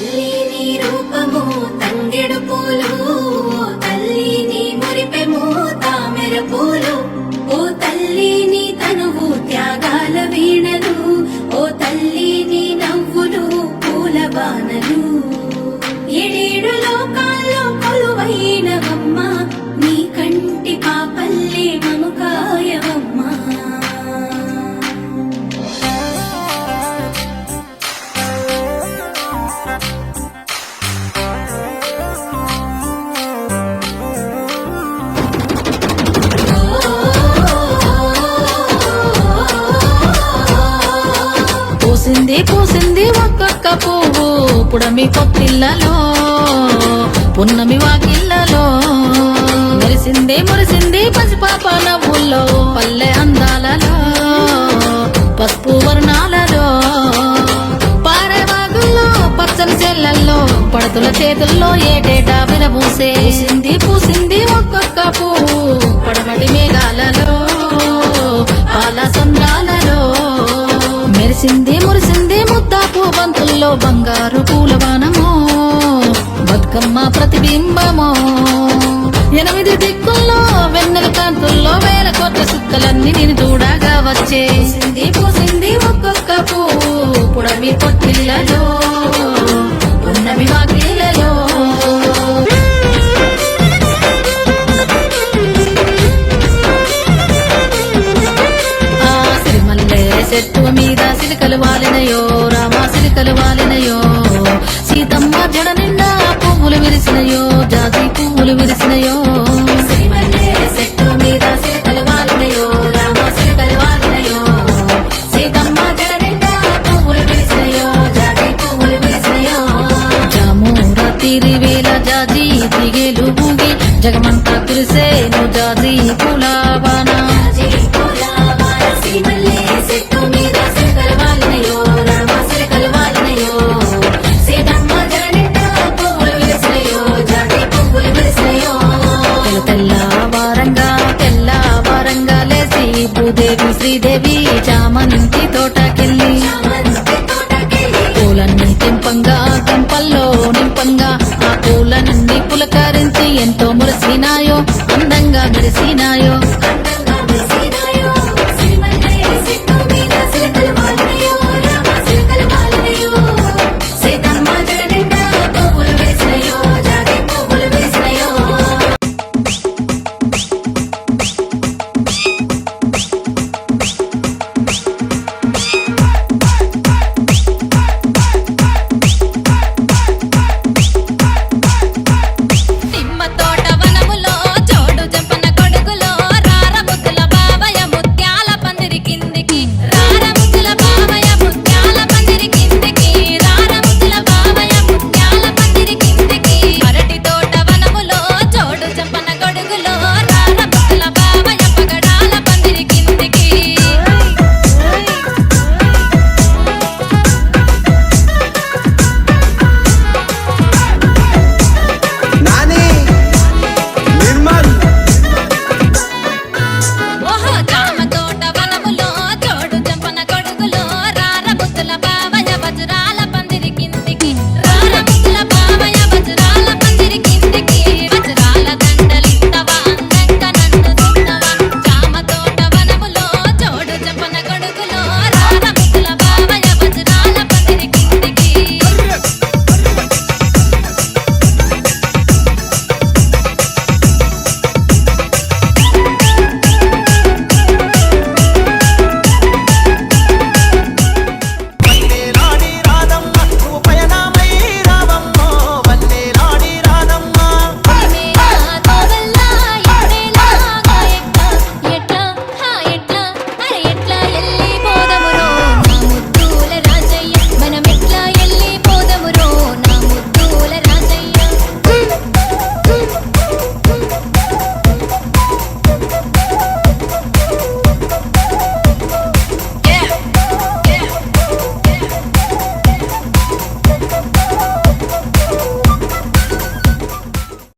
తల్లి నీ రూపము తంగెడు పూలు, తల్లి నీ మురిపెము తామెర పూలు. ఓ తల్లి నీ తనువు త్యాగాల వీణలు, ఓ తల్లి నీ నవ్వులు పూల బాణలు. ఏడేడు లోకాల్లో కొలువైనవమ్మ, నీ కంటి పాపల్లే మము కాయవమ్మా. పూసింది పూసింది ఒక్కొక్క పువ్వు పుడమి కొత్తిళ్లలో, పున్నమి వాకిళ్లలో. మురిసింది మురిసింది పసిపాప నవ్వుల్లో, పల్లె అందాలలో పసుపు వర్ణాలలో. పారేవాగుల్లో పచ్చని చెల్లల్లో, పడతుల చేతుల్లో ఏటేటా విరబూసే. పూసింది పూసింది ఒక్కొక్క పువ్వు పడమటి మేఘాలలో, పాల సంద్రాలలో. మెరిసింది మురిసింది ముద్దాపు బంతుల్లో, బంగారు పూలవానమో బతుకమ్మ ప్రతిబింబమో. 8 దిక్కుల్లో వెన్నెల కాంతుల్లో వేల కోట్ల సుక్కలన్నీ నేను చూడగా వచ్చే. పూసింది పూసింది ఒక్కొక్క పువ్వు పుడమి పొట్టిళ్లలో, పున్నమి వాకిళ్లలో. చెట్టు మీద సిలికలు వాలినయో, రామా సిలికలు వాలినయో. సీతమ్మ జడ నిండా పువ్వులు విరిసినయో, జాజి పువ్వులు విరిసినయో. చెట్టు మీద సిలికలు వాలినయో, రామా సిలికలు వాలినయో. సీతమ్మ జడ నిండా పువ్వులు విరిసినయో, జాజి పువ్వులు విరిసినయో. జాము రాత్రి వేళ జాజి దిగేలు ఊగి, జగమంతా కురిసేను జాజి పూలవాన. చెట్టు మీద సిలికలు వాలినయో, రామా సిలికలు వాలినయో. సీతమ్మ జడ నిండా పువ్వులు విరిసినయో, జాజి పువ్వులు విరిసినయో. తెల్ల వారంగా లేచి భూదేవి శ్రీదేవి చామంతి తోటకెళ్ళి